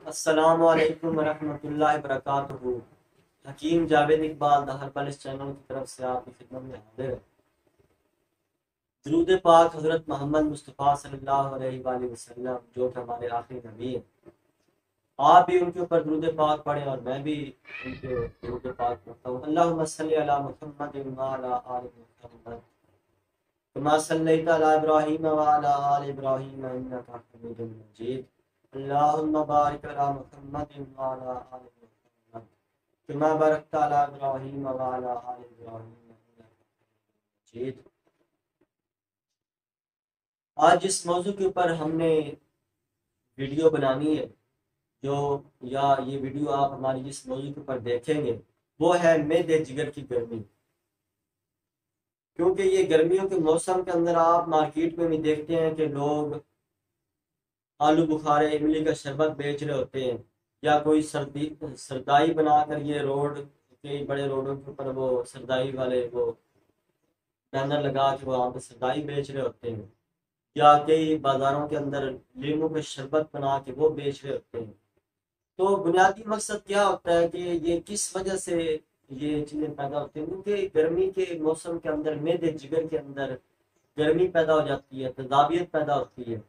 السلام علیکم ورحمۃ اللہ وبرکاتہ۔ حکیم جاوید اقبال دا ہر پلس چینل کی طرف سے آپ کی خدمت میں حاضر ہے۔ درود پاک حضرت محمد مصطفیٰ صلی اللہ علیہ وآلہ وسلم جو کہ ہمارے آخری نبی ہیں، آپ بھی ان کے اوپر درود پاک پڑھیں اور میں بھی ان کے درود پاک پڑھتا ہوں۔ اللہم صلی علی محمد وعلی آل محمد کما صلیت علی ابراہیم وعلی آل ابراہیم انک حمید مجید۔ اللہم بارک علی محمد وعلی آل محمد کما بارکت علی ابراہیم وعلی آل ابراہیم انک حمید مجید۔ آج جس موضوع کے اوپر ہم نے ویڈیو بنانی ہے، یہ ویڈیو آپ ہماری جس موضوع کے اوپر دیکھیں گے وہ ہے معدے جگر کی گرمی۔ کیونکہ یہ گرمیوں کے موسم کے اندر آپ مارکیٹ میں بھی دیکھتے ہیں کہ لوگ آلو بخارے املی کا شربت بیچ رہے ہوتے ہیں، یا کوئی سردائی بنا کر یہ روڈ کے بڑے روڈوں کے اوپر وہ سردائی والے وہ بینر لگا کے وہ وہاں پہ سردائی بیچ رہے ہوتے ہیں، یا کئی بازاروں کے اندر لیمو کا شربت بنا کے وہ بیچ رہے ہوتے ہیں۔ تو بنیادی مقصد کیا ہوتا ہے کہ یہ کس وجہ سے یہ چیزیں پیدا ہوتی ہیں؟ کیونکہ گرمی کے موسم کے اندر معدے جگر کے اندر گرمی پیدا ہو جاتی ہے، تذابیت پیدا ہوتی ہے۔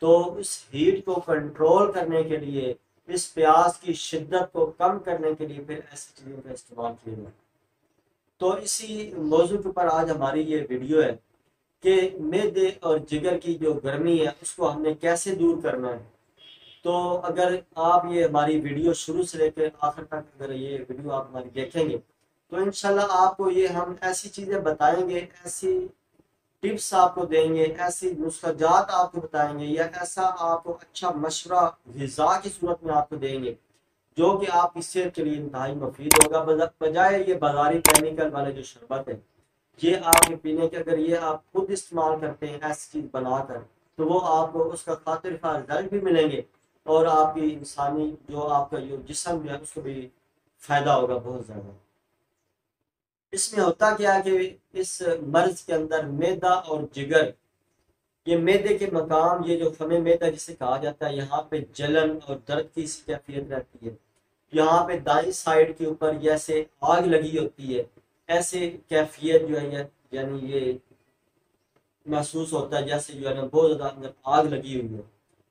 تو اس ہیٹ کو کنٹرول کرنے کے لیے، اس پیاس کی شدت کو کم کرنے کے لیے پھر ایسی چیزوں کا استعمال کیا جائے۔ تو اسی موضوع کے اوپر آج ہماری یہ ویڈیو ہے کہ معدے اور جگر کی جو گرمی ہے اس کو ہم نے کیسے دور کرنا ہے۔ تو اگر آپ یہ ہماری ویڈیو شروع سے لے کے آخر تک اگر یہ ویڈیو آپ ہماری دیکھیں گے تو انشاءاللہ آپ کو یہ ہم ایسی چیزیں بتائیں گے، ایسی ٹپس آپ کو دیں گے، ایسی نسخہ جات آپ کو بتائیں گے، یا ایسا آپ کو اچھا مشورہ غذا کی صورت میں آپ کو دیں گے جو کہ آپ کی صحت کے لیے انتہائی مفید ہوگا، بجائے یہ بازاری کیمیکل والے جو شربت ہے یہ آپ کے پینے کے اگر یہ آپ خود استعمال کرتے ہیں ایسی چیز بنا کر تو وہ آپ کو اس کا خاطر خواہ رزلٹ بھی ملیں گے، اور آپ کی انسانی جو آپ کا جو جسم ہے اس کو بھی فائدہ ہوگا بہت زیادہ۔ اس میں ہوتا کیا ہے کہ اس مرض کے اندر معدہ اور جگر، یہ معدے کے مقام، یہ جو فم معدہ جسے کہا جاتا ہے، یہاں پہ جلن اور درد کی سی کیفیت رہتی ہے۔ یہاں پہ دائیں سائڈ کے اوپر جیسے آگ لگی ہوتی ہے، ایسے کیفیت جو ہے یعنی یہ محسوس ہوتا ہے جیسے جو ہے نا بہت زیادہ اندر آگ لگی ہوئی ہے،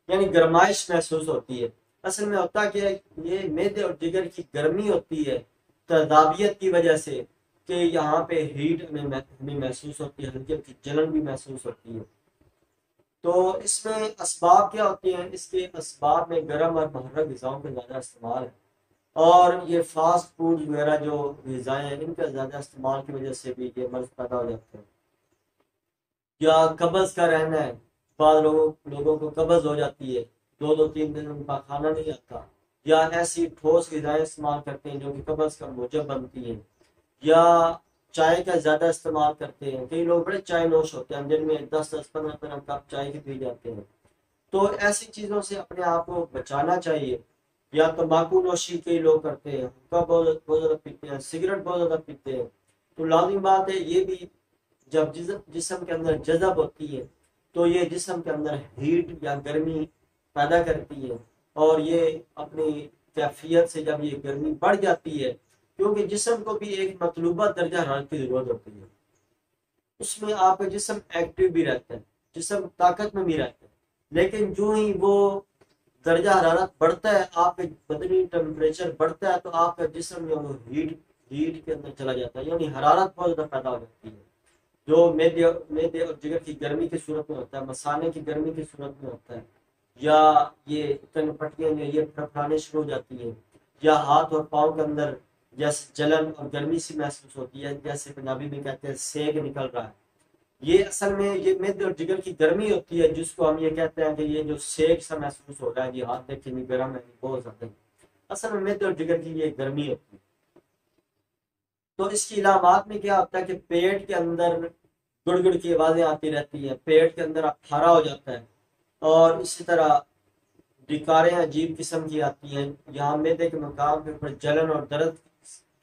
یعنی گرمائش محسوس ہوتی ہے۔ اصل میں ہوتا کہ یہ معدے اور جگر کی گرمی ہوتی ہے تذابیت کی وجہ سے، کہ یہاں پہ ہیٹ ہمیں محسوس ہوتی ہے، ہلکی ہلکی جلن بھی محسوس ہوتی ہے۔ تو اس میں اسباب کیا ہوتے ہیں؟ اس کے اسباب میں گرم اور محرک غذاؤں کا زیادہ استعمال ہے، اور یہ فاسٹ فوڈ وغیرہ جو غذائیں ہیں ان کا زیادہ استعمال کی وجہ سے بھی یہ مرض پیدا ہو جاتے ہیں۔ یا قبض کا رہنا ہے، بعض لوگوں کو قبض ہو جاتی ہے، 2-3 دن ان کا کھانا نہیں آتا، یا ایسی ٹھوس غذائیں استعمال کرتے ہیں جو کہ قبض کا موجب بنتی ہیں، یا چائے کا زیادہ استعمال کرتے ہیں۔ کئی لوگ بڑے چائے نوش ہوتے ہیں، دن میں 10-15 کپ چائے کے پی جاتے ہیں۔ تو ایسی چیزوں سے اپنے آپ کو بچانا چاہیے۔ یا تمباکو نوشی کئی لوگ کرتے ہیں، حقہ بہت زیادہ پیتے ہیں، سگریٹ بہت زیادہ پیتے ہیں۔ تو لازمی بات ہے یہ بھی جب جسم کے اندر جذب ہوتی ہے تو یہ جسم کے اندر ہیٹ یا گرمی پیدا کرتی ہے، اور یہ اپنی کیفیت سے جب یہ گرمی بڑھ جاتی ہے، کیونکہ جسم کو بھی ایک مطلوبہ درجہ حرارت کی ضرورت ہوتی ہے، اس میں آپ کا جسم ایکٹیو بھی رہتا ہے، جسم طاقت میں بھی رہتا ہے، لیکن جو ہی وہ درجہ حرارت بڑھتا ہے، آپ کے بدنی ٹیمپریچر بڑھتا ہے، تو آپ کا جسم جو وہ ہیٹ کے اندر چلا جاتا ہے، یعنی حرارت بہت زیادہ پیدا ہو جاتی ہے، جو معدے اور جگر کی گرمی کی صورت میں ہوتا ہے، مثانے کی گرمی کی صورت میں ہوتا ہے، یا یہ تن پٹیاں یہ پھڑپھڑانے شروع ہو جاتی ہیں، یا ہاتھ اور پاؤں کے اندر جیسے جلن اور گرمی سی محسوس ہوتی ہے، جیسے پنجابی میں کہتے ہیں سیگ نکل رہا ہے۔ یہ اصل میں یہ معدے اور جگر کی گرمی ہوتی ہے، جس کو ہم یہ کہتے ہیں کہ یہ جو سیگ سا محسوس ہو رہا ہے، یہ ہاتھ دیکھیں گے گرم ہے بہت زیادہ، اصل میں معدے اور جگر کی یہ گرمی ہوتی ہے۔ تو اس کی علامات میں کیا ہوتا ہے کہ پیٹ کے اندر گڑ گڑ کی آوازیں آتی رہتی ہیں، پیٹ کے اندر اپھارا ہو جاتا ہے، اور اسی طرح ڈکاریں عجیب قسم کی آتی ہیں، یہاں معدے کے مقام کے اوپر جلن اور درد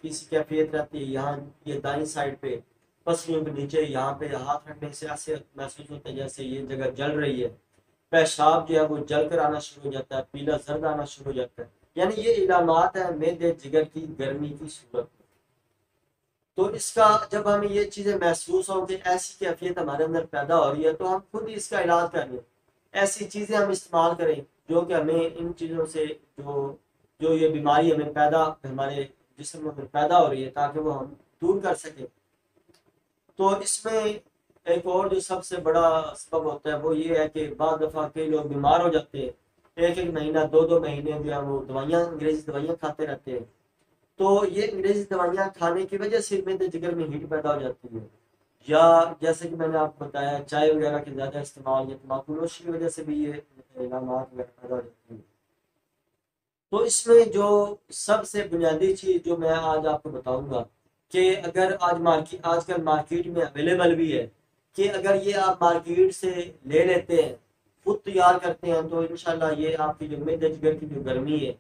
کی سی کیفیت رہتی ہے، یہاں یہ دائیں سائڈ پہ پسلیوں کے نیچے یہاں پہ ہاتھ رکھنے سے ایسے محسوس ہوتا ہے جیسے یہ جگہ جل رہی ہے، پیشاب جو ہے وہ جل کر آنا شروع ہو جاتا ہے، پیلا زرد آنا شروع ہو جاتا ہے، یعنی یہ علامات ہیں معدے جگر کی گرمی کی صورت میں۔ تو اس کا جب ہمیں یہ چیزیں محسوس ہوں کہ ایسی کیفیت ہمارے اندر پیدا ہو رہی ہے تو ہم خود ہی اس کا علاج کر لیں، ایسی چیزیں ہم استعمال کریں جو کہ ہمیں ان چیزوں سے جو یہ بیماری ہمیں پیدا ہمارے جسم میں پیدا ہو رہی ہے تاکہ وہ ہم دور کر سکیں۔ تو اس میں ایک اور جو سب سے بڑا سبب ہوتا ہے وہ یہ ہے کہ بعض دفعہ کئی لوگ بیمار ہو جاتے ہیں، ایک ایک مہینہ دو دو مہینے جو ہے وہ دوائیاں انگریزی دوائیاں کھاتے رہتے ہیں، تو یہ انگریزی دوائیاں کھانے کی وجہ سے معدے جگر میں ہیٹ پیدا ہو جاتی ہے، یا جیسے کہ میں نے آپ کو بتایا چائے وغیرہ کے زیادہ استعمال یا تمباکو نوشی کی وجہ سے بھی یہ علامات وغیرہ پیدا ہو جاتی ہیں۔ تو اس میں جو سب سے بنیادی چیز جو میں آج آپ کو بتاؤں گا کہ اگر آج کل مارکیٹ میں اویلیبل بھی ہے کہ اگر یہ آپ مارکیٹ سے لے لیتے ہیں خود تیار کرتے ہیں تو انشاءاللہ یہ آپ کی جو معدے جگر کی جو گرمی ہے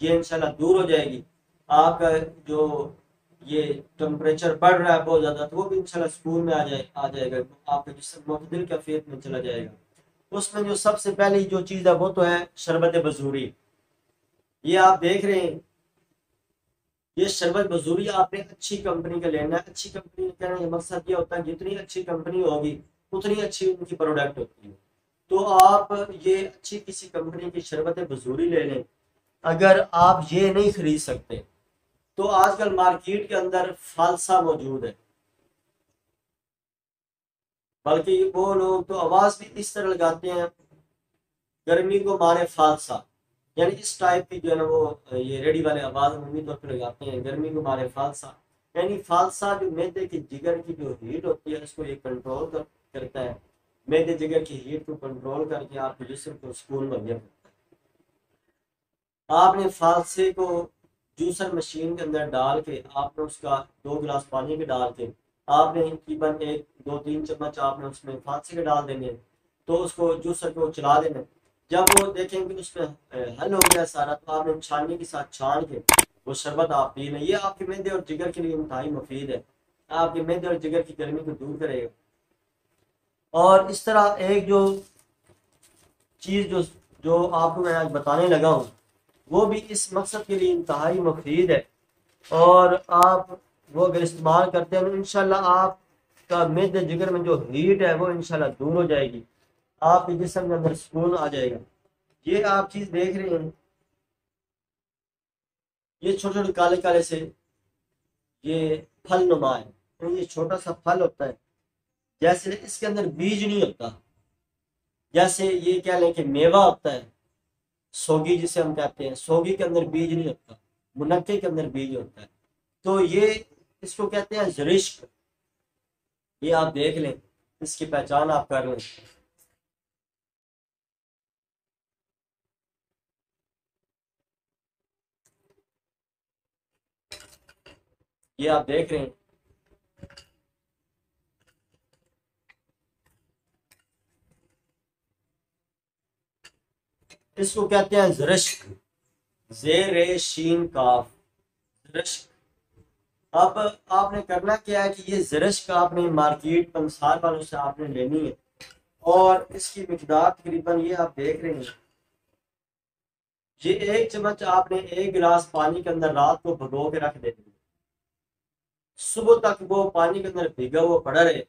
یہ انشاءاللہ دور ہو جائے گی۔ آپ کا جو یہ ٹمپریچر بڑھ رہا ہے بہت زیادہ تو وہ بھی انشاءاللہ سکون میں آ جائے گا، آپ کا جسم معتدل کیفیت میں چلا جائے گا۔ اس میں جو سب سے پہلی جو چیز ہے وہ تو ہے شربت بزوری۔ یہ آپ دیکھ رہے ہیں یہ شربت بزوری آپ نے اچھی کمپنی کا لینا ہے۔ اچھی کمپنی کا کہنے کا مقصد یہ ہوتا ہے جتنی اچھی کمپنی ہوگی اتنی اچھی ان کی پروڈکٹ ہوتی ہے، تو آپ یہ اچھی کسی کمپنی کی شربت بزوری لے لیں۔ اگر آپ یہ نہیں خرید سکتے تو آج کل مارکیٹ کے اندر فالسا موجود ہے، بلکہ وہ لوگ تو آواز بھی اس طرح لگاتے ہیں گرمی کو مارے فالسا، یعنی اس ٹائپ کی جو ہے نا وہ یہ ریڈی والے آواز عمومی طور پہ لگاتے ہیں گرمی کو مارے فالسا، یعنی فالسا جو معدے کی جگر کی جو ہیٹ ہوتی ہے اس کو یہ کنٹرول کرتا ہے، معدے جگر کی ہیٹ کو کنٹرول کر کے آپ کے جسم کو سکون مہیا کرتا ہے۔ آپ نے فالسے کو جوسر مشین کے اندر ڈال کے آپ نے اس کا 2 گلاس پانی کے ڈال کے آپ نے تقریباً 1 2 3 چمچ آپ نے اس میں فالسے کے ڈال دینے، تو اس کو جوسر کو چلا دینا، جب وہ دیکھیں کہ اس میں حل ہو گیا سارا تو آپ نے چھاننی کے ساتھ چھان کے وہ شربت آپ پی لیں۔ یہ آپ کے معدے اور جگر کے لیے انتہائی مفید ہے، آپ کے معدے اور جگر کی گرمی کو دور کرے گا۔ اور اس طرح ایک جو چیز جو آپ کو میں آج بتانے لگا ہوں وہ بھی اس مقصد کے لیے انتہائی مفید ہے، اور آپ وہ اگر استعمال کرتے ہیں تو انشاءاللہ آپ کا معدے جگر میں جو ہیٹ ہے وہ انشاءاللہ دور ہو جائے گی، آپ کے جسم کے اندر سکون آ جائے گا۔ یہ آپ چیز دیکھ رہے ہیں یہ چھوٹے چھوٹے کالے کالے سے یہ پھل نما ہے، تو یہ چھوٹا سا پھل ہوتا ہے، جیسے اس کے اندر بیج نہیں ہوتا، جیسے یہ کہہ لیں کہ میوہ ہوتا ہے سوگی جسے ہم کہتے ہیں، سوگی کے اندر بیج نہیں ہوتا، منقے کے اندر بیج ہوتا ہے، تو یہ اس کو کہتے ہیں زرشک۔ یہ آپ دیکھ لیں اس کی پہچان آپ کر لیں، یہ آپ دیکھ رہے ہیں اس کو کہتے ہیں زرشک، زیر شین کاف زرشک۔ اب آپ نے کرنا کیا ہے کہ یہ زرشک آپ نے مارکیٹ پنسار والوں سے آپ نے لینی ہے، اور اس کی مقدار تقریباً یہ آپ دیکھ رہے ہیں یہ 1 چمچ آپ نے 1 گلاس پانی کے اندر رات کو بھگو کے رکھ دینی ہے، صبح تک وہ پانی کے اندر بھیگا وہ پڑا رہے۔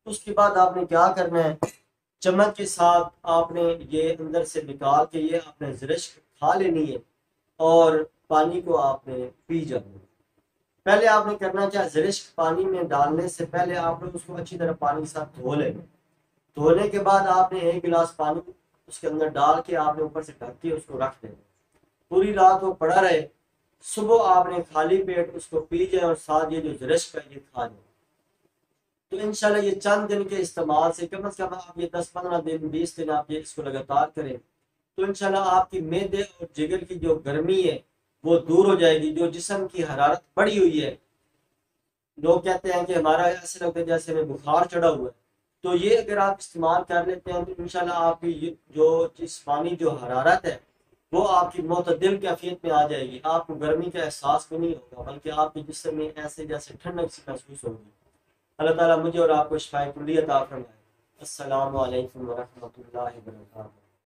اس کے بعد آپ نے کیا کرنا ہے چمچ کے ساتھ آپ نے یہ اندر سے نکال کے یہ آپ نے زرشک کھا لینی ہے، اور پانی کو آپ نے پی جانا ہے۔ پہلے آپ نے کرنا کیا زرشک پانی میں ڈالنے سے پہلے آپ نے اس کو اچھی طرح پانی کے ساتھ دھو لینا، دھونے کے بعد آپ نے 1 گلاس پانی اس کے اندر ڈال کے آپ نے اوپر سے ڈھک کے اس کو رکھ دینا، پوری رات وہ پڑا رہے، صبح آپ نے خالی پیٹ اس کو پی جائے اور ساتھ یہ جو زرشک ہے یہ کھا جائے، تو انشاءاللہ یہ چند دن کے استعمال سے کم از کم آپ یہ 10 15 دن 20 دن آپ یہ اس کو لگاتار کریں تو انشاءاللہ آپ کی معدے اور جگر کی جو گرمی ہے وہ دور ہو جائے گی۔ جو جسم کی حرارت بڑھی ہوئی ہے، لوگ کہتے ہیں کہ ہمارا ایسے لگتا ہے جیسے ہمیں بخار چڑھا ہوا ہے، تو یہ اگر آپ استعمال کر لیتے ہیں تو انشاءاللہ آپ کی جو جسمانی جو حرارت ہے وہ آپ کی معتدل کیفیت میں آ جائے گی، آپ کو گرمی کا احساس بھی نہیں ہوگا بلکہ آپ کے جسم میں ایسے جیسے ٹھنڈک سی محسوس ہوگی۔ اللہ تعالیٰ مجھے اور آپ کو شفائے کلی عطا فرمائے۔ السلام علیکم ورحمۃ اللہ وبرکاتہ۔